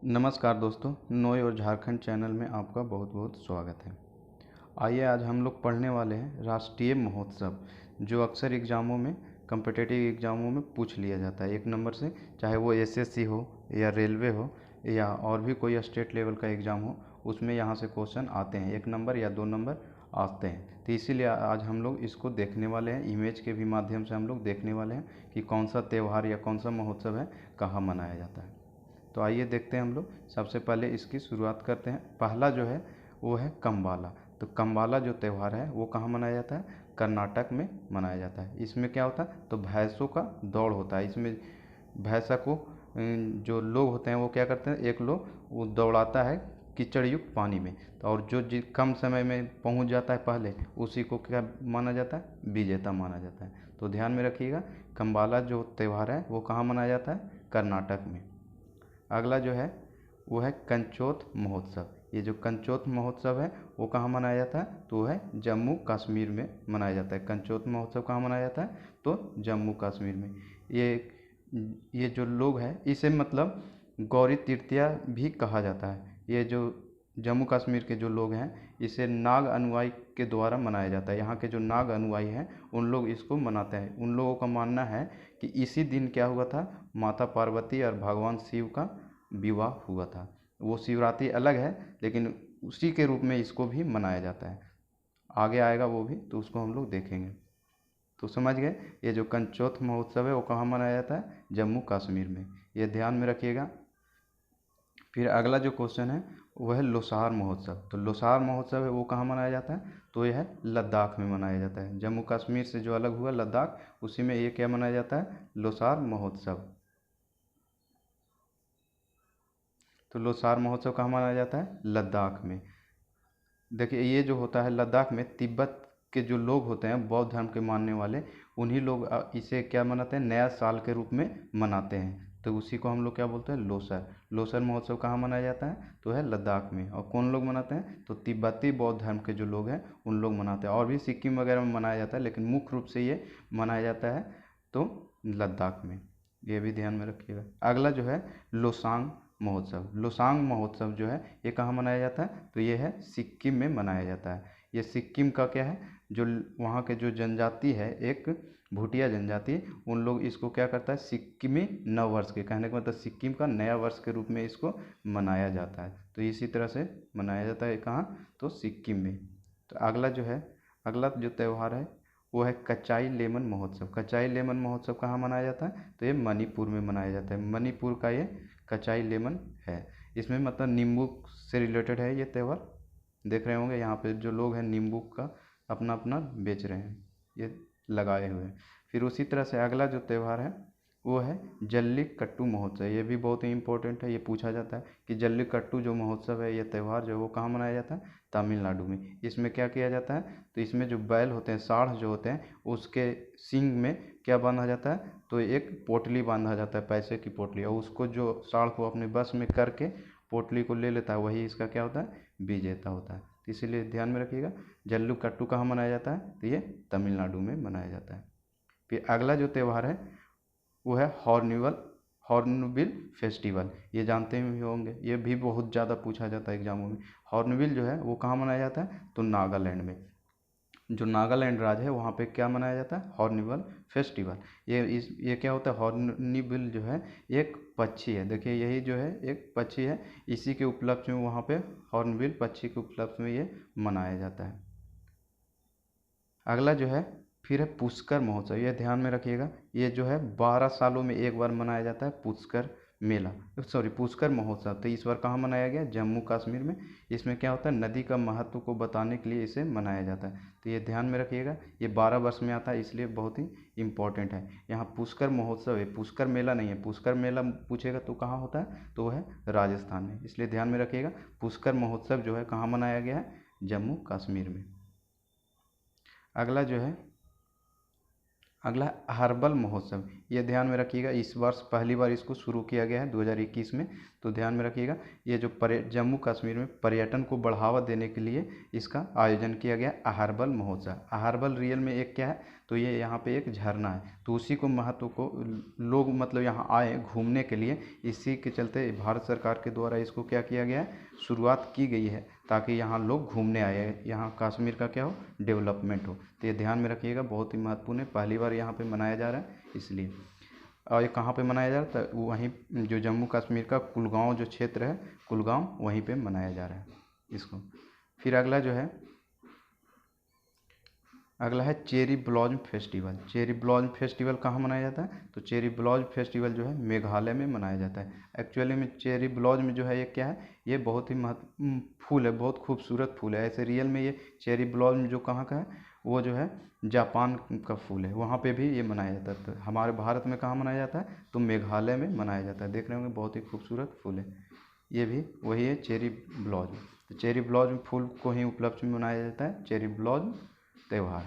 नमस्कार दोस्तों, नोए और झारखंड चैनल में आपका बहुत बहुत स्वागत है। आइए आज हम लोग पढ़ने वाले हैं राष्ट्रीय महोत्सव, जो अक्सर एग्ज़ामों में कॉम्पिटिटिव एग्ज़ामों में पूछ लिया जाता है 1 नंबर से, चाहे वो एसएससी हो या रेलवे हो या और भी कोई स्टेट लेवल का एग्ज़ाम हो, उसमें यहाँ से क्वेश्चन आते हैं 1 नंबर या 2 नंबर आते हैं। तो इसीलिए आज हम लोग इसको देखने वाले हैं, इमेज के भी माध्यम से हम लोग देखने वाले हैं कि कौन सा त्यौहार या कौन सा महोत्सव है, कहाँ मनाया जाता है। तो आइए देखते हैं हम लोग। सबसे पहले इसकी शुरुआत करते हैं। पहला जो है वो है कम्बाला। तो कम्बाला जो त्यौहार है वो कहाँ मनाया जाता है? कर्नाटक में मनाया जाता है। इसमें क्या होता है? तो भैंसों का दौड़ होता है। इसमें भैंसा को जो लोग होते हैं वो क्या करते हैं, एक लोग वो दौड़ाता है कीचड़ युक्त पानी में। तो और जो कम समय में पहुंच जाता है पहले, उसी को क्या माना जाता है? विजेता माना जाता है। तो ध्यान में रखिएगा, कम्बाला जो त्यौहार है वो कहाँ मनाया जाता है? कर्नाटक में। अगला जो है वो है कंचोत महोत्सव। ये जो कंचोत महोत्सव है वो कहाँ मनाया जाता है? तो वो है जम्मू कश्मीर में मनाया जाता है। कंचोत महोत्सव कहाँ मनाया जाता है? तो जम्मू कश्मीर में। ये जो लोग हैं, इसे मतलब गौरी तृतीया भी कहा जाता है। ये जो जम्मू कश्मीर के जो लोग हैं, इसे नाग अनुयायी के द्वारा मनाया जाता है। यहाँ के जो नाग अनुयायी हैं उन लोग इसको मनाते हैं। उन लोगों का मानना है कि इसी दिन क्या हुआ था, माता पार्वती और भगवान शिव का विवाह हुआ था। वो शिवरात्रि अलग है, लेकिन उसी के रूप में इसको भी मनाया जाता है। आगे आएगा वो भी, तो उसको हम लोग देखेंगे। तो समझ गए, ये जो कंचोत महोत्सव है वो कहाँ मनाया जाता है? जम्मू कश्मीर में। ये ध्यान में रखिएगा। फिर अगला जो क्वेश्चन है वो है लोसार महोत्सव। तो लोसार महोत्सव है वो कहाँ मनाया जाता है? तो यह है लद्दाख में मनाया जाता है। जम्मू कश्मीर से जो अलग हुआ लद्दाख, उसी में ये क्या मनाया जाता है? लोसार महोत्सव। तो लोसार महोत्सव कहाँ मनाया जाता है? लद्दाख में। देखिए, ये जो होता है लद्दाख में, तिब्बत के जो लोग होते हैं, बौद्ध धर्म के मानने वाले, उन्हीं लोग इसे क्या मनाते हैं? नया साल के रूप में मनाते हैं। तो उसी को हम लोग क्या बोलते हैं? लोसर। लोसर महोत्सव कहाँ मनाया जाता है? तो है लद्दाख में। और कौन लोग मनाते हैं? तो तिब्बती बौद्ध धर्म के जो लोग हैं उन लोग मनाते हैं। और भी सिक्किम वगैरह में मनाया जाता है, लेकिन मुख्य रूप से ये मनाया जाता है तो लद्दाख में। ये भी ध्यान में रखिएगा। अगला जो है लोसांग महोत्सव। लोसांग महोत्सव जो है ये कहाँ मनाया जाता है? तो ये है सिक्किम में मनाया जाता है। ये सिक्किम का क्या है, जो वहाँ के जो जनजाति है, एक भूटिया जनजाति, उन लोग इसको क्या करता है? सिक्किमी नव वर्ष के, कहने का मतलब सिक्किम का नया वर्ष के रूप में इसको मनाया जाता है। तो इसी तरह से मनाया जाता है कहाँ? तो सिक्किम में। तो अगला जो है, अगला जो त्यौहार है वो है कचाई लेमन महोत्सव। कचाई लेमन महोत्सव कहाँ मनाया जाता है? तो ये मणिपुर में मनाया जाता है। मणिपुर का ये कचाई लेमन है। इसमें मतलब नींबू से रिलेटेड है ये त्यौहार। देख रहे होंगे यहाँ पे जो लोग हैं नींबू का अपना अपना बेच रहे हैं, ये लगाए हुए हैं। फिर उसी तरह से अगला जो त्यौहार है वो है जल्लीकट्टू महोत्सव। ये भी बहुत ही इम्पोर्टेंट है। ये पूछा जाता है कि जल्लीकट्टू जो महोत्सव है, ये त्यौहार जो है वो कहाँ मनाया जाता है? तमिलनाडु में। इसमें क्या किया जाता है? तो इसमें जो बैल होते हैं, साढ़ जो होते हैं, उसके सींग में क्या बांधा जाता है? तो एक पोटली बांधा जाता है, पैसे की पोटली, और उसको जो साढ़ को अपने बस में करके पोटली को ले लेता है, वही इसका क्या होता है? विजेता होता है। तो इसीलिए ध्यान में रखिएगा, जल्लीकट्टू कहाँ मनाया जाता है? तो ये तमिलनाडु में मनाया जाता है। फिर अगला जो त्यौहार है वो है हॉर्नबिल फेस्टिवल। ये जानते ही होंगे, ये भी बहुत ज़्यादा पूछा जाता है एग्जामों में। हॉर्नबिल जो है वो कहाँ मनाया जाता है? तो नागालैंड में। जो नागालैंड राज्य है वहाँ पे क्या मनाया जाता है? Hornbill festival. ये क्या होता है? हॉर्नबिल जो है एक पक्षी है। देखिए, यही जो है एक पक्षी है, इसी के उपलक्ष्य में वहाँ पे हॉर्नबिल पक्षी के उपलक्ष्य में ये मनाया जाता है। अगला जो है फिर है पुष्कर महोत्सव। ये ध्यान में रखिएगा, ये जो है 12 सालों में एक बार मनाया जाता है पुष्कर मेला, सॉरी पुष्कर महोत्सव। तो इस बार कहाँ मनाया गया? जम्मू कश्मीर में। इसमें क्या होता है? नदी का महत्व को बताने के लिए इसे मनाया जाता है। तो ये ध्यान में रखिएगा, ये 12 वर्ष में आता है, इसलिए बहुत ही इम्पोर्टेंट है। यहाँ पुष्कर महोत्सव है, पुष्कर मेला नहीं है। पुष्कर मेला पूछेगा तो कहाँ होता है? तो वो है राजस्थान में। इसलिए ध्यान में रखिएगा, पुष्कर महोत्सव जो है कहाँ मनाया गया है? जम्मू कश्मीर में। अगला जो है अगला हर्बल महोत्सव, ये ध्यान में रखिएगा, इस वर्ष पहली बार इसको शुरू किया गया है 2021 में, तो ध्यान में रखिएगा। ये जो जम्मू कश्मीर में पर्यटन को बढ़ावा देने के लिए इसका आयोजन किया गया अहरबल महोत्सव। अहरबल रियल में एक क्या है, तो ये यहाँ पे एक झरना है, तो उसी को महत्व को लोग मतलब यहाँ आए घूमने के लिए, इसी के चलते भारत सरकार के द्वारा इसको क्या किया गया है, शुरुआत की गई है, ताकि यहाँ लोग घूमने आए, यहाँ कश्मीर का क्या हो, डेवलपमेंट हो। तो ये ध्यान में रखिएगा, बहुत ही महत्वपूर्ण है, पहली बार यहाँ पे मनाया जा रहा है इसलिए। और ये कहाँ पे मनाया जा रहा है, तो वहीं जो जम्मू कश्मीर का कुलगांव जो क्षेत्र है, कुलगांव, वहीं पे मनाया जा रहा है इसको। फिर अगला जो है, अगला है cherry blossom festival. Cherry blossom festival कहाँ मनाया जाता है, तो चेरी ब्लॉसम फेस्टिवल जो है मेघालय में मनाया जाता है। एक्चुअली में चेरी ब्लॉसम जो है ये क्या है, ये बहुत ही फूल है, बहुत खूबसूरत फूल है। ऐसे रियल में ये चेरी ब्लॉसम जो कहाँ का है, वो जो है जापान का फूल है, वहाँ पे भी ये मनाया जाता है। तो हमारे भारत में कहाँ मनाया जाता है, तो मेघालय में मनाया जाता है। देख रहे होंगे बहुत ही खूबसूरत फूल है, ये भी वही है चेरी ब्लॉसम। तो चेरी ब्लॉसम फूल को ही उपलक्ष्य में मनाया जाता है चेरी ब्लॉसम त्यौहार।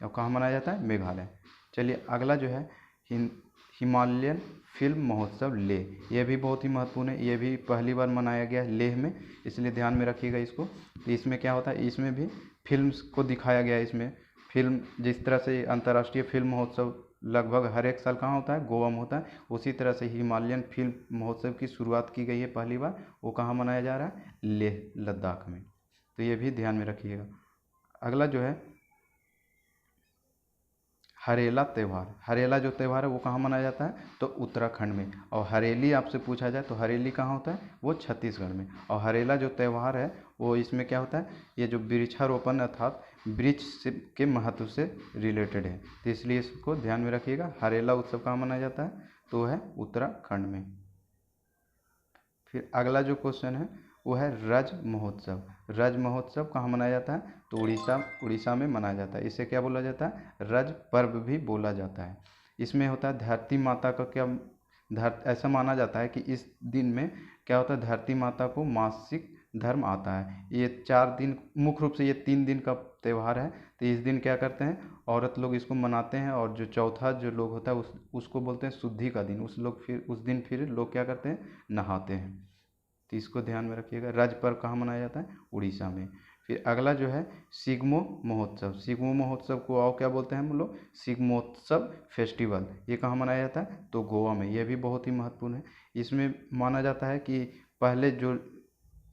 और कहाँ मनाया जाता है, मेघालय। चलिए अगला जो है हिमालयन फिल्म महोत्सव लेह, ये भी बहुत ही महत्वपूर्ण है, ये भी पहली बार मनाया गया है लेह में, इसलिए ध्यान में रखिएगा इसको। तो इसमें क्या होता है, इसमें भी फिल्म्स को दिखाया गया है। इसमें फिल्म, जिस तरह से अंतर्राष्ट्रीय फिल्म महोत्सव लगभग हर एक साल कहाँ होता है, गोवा में होता है, उसी तरह से हिमालयन फिल्म महोत्सव की शुरुआत की गई है पहली बार, वो कहाँ मनाया जा रहा है, लेह लद्दाख में। तो ये भी ध्यान में रखिएगा। अगला जो है हरेला त्यौहार। हरेला जो त्यौहार है वो कहाँ मनाया जाता है, तो उत्तराखंड में। और हरेली आपसे पूछा जाए तो हरेली कहाँ होता है, वो छत्तीसगढ़ में। और हरेला जो त्यौहार है वो इसमें क्या होता है, ये जो वृक्षारोपण अर्थात वृक्ष के महत्व से रिलेटेड है, तो इसलिए इसको ध्यान में रखिएगा। हरेला उत्सव कहाँ मनाया जाता है, तो है उत्तराखंड में। फिर अगला जो क्वेश्चन है वो है रज महोत्सव। रज महोत्सव कहाँ मनाया जाता है, तो उड़ीसा में मनाया जाता है। इसे क्या बोला जाता है, रज पर्व भी बोला जाता है। इसमें होता है धरती माता का क्या, ऐसा माना जाता है कि इस दिन में क्या होता है, धरती माता को मासिक धर्म आता है। ये 4 दिन, मुख्य रूप से ये 3 दिन का त्यौहार है। तो इस दिन क्या करते हैं, औरत लोग इसको मनाते हैं, और जो चौथा जो लोग होता है उसको बोलते हैं शुद्धि का दिन। उस दिन फिर लोग क्या करते हैं, नहाते हैं। तो इसको ध्यान में रखिएगा। रज पर्व कहाँ मनाया जाता है, उड़ीसा में। फिर अगला जो है सिग्मो महोत्सव। सिग्मो महोत्सव को और क्या बोलते हैं हम लोग, सिग्मोत्सव फेस्टिवल। ये कहाँ मनाया जाता है, तो गोवा में। ये भी बहुत ही महत्वपूर्ण है। इसमें माना जाता है कि पहले जो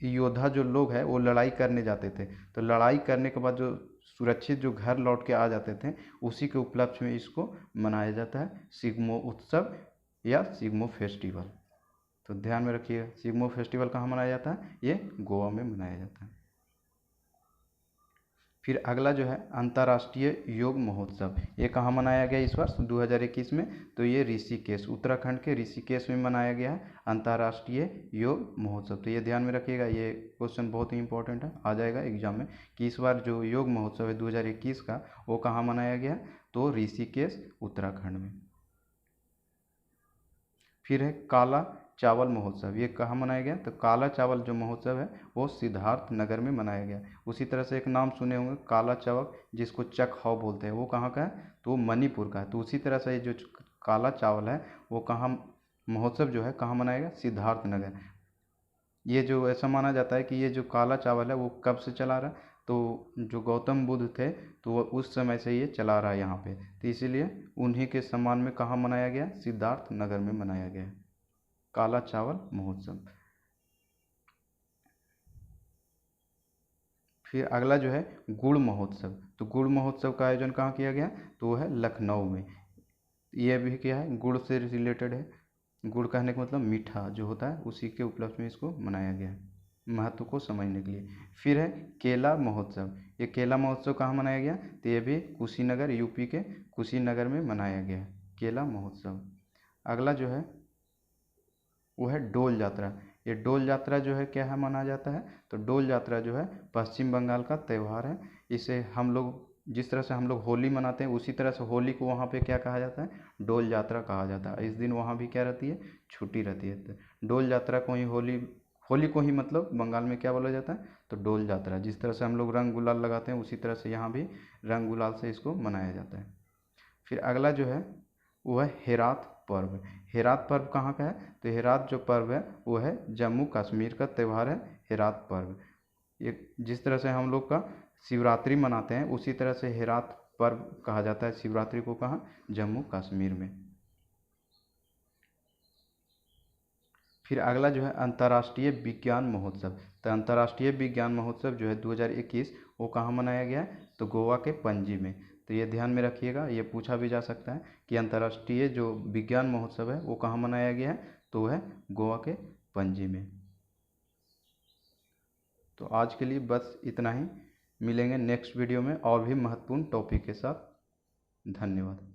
योद्धा जो लोग हैं वो लड़ाई करने जाते थे, तो लड़ाई करने के बाद जो सुरक्षित जो घर लौट के आ जाते थे, उसी के उपलक्ष्य में इसको मनाया जाता है सिग्मो उत्सव या सिग्मो फेस्टिवल। तो ध्यान में रखिएगा, सिग्मो फेस्टिवल कहाँ मनाया जाता है, ये गोवा में मनाया जाता है। फिर अगला जो है अंतर्राष्ट्रीय योग महोत्सव। ये कहाँ मनाया गया इस वर्ष 2021 में, तो ये ऋषिकेश, उत्तराखंड के ऋषिकेश में मनाया गया है अंतर्राष्ट्रीय योग महोत्सव। तो ये ध्यान में रखिएगा, ये क्वेश्चन बहुत ही इंपॉर्टेंट है, आ जाएगा एग्जाम में, कि इस बार जो योग महोत्सव है 2021 का, वो कहाँ मनाया गया, तो ऋषिकेश उत्तराखंड में। फिर है काला चावल महोत्सव। ये कहाँ मनाया गया, तो काला चावल जो महोत्सव है वो सिद्धार्थ नगर में मनाया गया। उसी तरह से एक नाम सुने होंगे काला चवक, जिसको चक हाव बोलते हैं, वो कहाँ का है, तो वो मणिपुर का है। तो उसी तरह से ये जो काला चावल है वो कहाँ, महोत्सव जो है कहाँ मनाएगा, सिद्धार्थ नगर। ये जो ऐसा माना जाता है कि ये जो काला चावल है वो कब से चला रहा है, तो जो गौतम बुद्ध थे तो वो उस समय से ये चला रहा है यहाँ पे, तो इसीलिए उन्हीं के सम्मान में कहाँ मनाया गया, सिद्धार्थ नगर में मनाया गया काला चावल महोत्सव। फिर अगला जो है गुड़ महोत्सव। तो गुड़ महोत्सव का आयोजन कहाँ किया गया, तो वो है लखनऊ में। ये भी क्या है, गुड़ से रिलेटेड है। गुड़ कहने का मतलब मीठा जो होता है, उसी के उपलक्ष्य में इसको मनाया गया है, महत्व को समझने के लिए। फिर है केला महोत्सव। ये केला महोत्सव कहाँ मनाया गया, तो ये भी कुशीनगर, यूपी के कुशीनगर में मनाया गया केला महोत्सव। अगला जो है वो है डोल यात्रा। ये डोल यात्रा जो है क्या है माना जाता है, तो डोल यात्रा जो है पश्चिम बंगाल का त्यौहार है। इसे हम लोग, जिस तरह से हम लोग होली मनाते हैं, उसी तरह से होली को वहाँ पे क्या कहा जाता है, डोल यात्रा कहा जाता है। इस दिन वहाँ भी क्या रहती है, छुट्टी रहती है। तो डोल यात्रा को ही होली को ही मतलब बंगाल में क्या बोला जाता है, तो डोल यात्रा। जिस तरह से हम लोग रंग गुलाल लगाते हैं, उसी तरह से यहाँ भी रंग गुलाल से इसको मनाया जाता है। फिर अगला जो है वो है हेरात पर्व। हेरात पर्व कहाँ का है? तो हेरात जो पर्व है वो है जम्मू कश्मीर का त्यौहार है हेरात पर्व। ये जिस तरह से हम लोग का शिवरात्रि मनाते हैं उसी तरह से हेरात पर्व कहा जाता है शिवरात्रि को, कहाँ? जम्मू कश्मीर में। फिर अगला जो है अंतर्राष्ट्रीय विज्ञान महोत्सव। तो अंतर्राष्ट्रीय विज्ञान महोत्सव जो है 2021 वो कहाँ मनाया गया है? तो गोवा के पणजी में। तो ये ध्यान में रखिएगा, ये पूछा भी जा सकता है कि अंतर्राष्ट्रीय जो विज्ञान महोत्सव है वो कहाँ मनाया गया है? तो वो है गोवा के पणजी में। तो आज के लिए बस इतना ही। मिलेंगे नेक्स्ट वीडियो में और भी महत्वपूर्ण टॉपिक के साथ। धन्यवाद।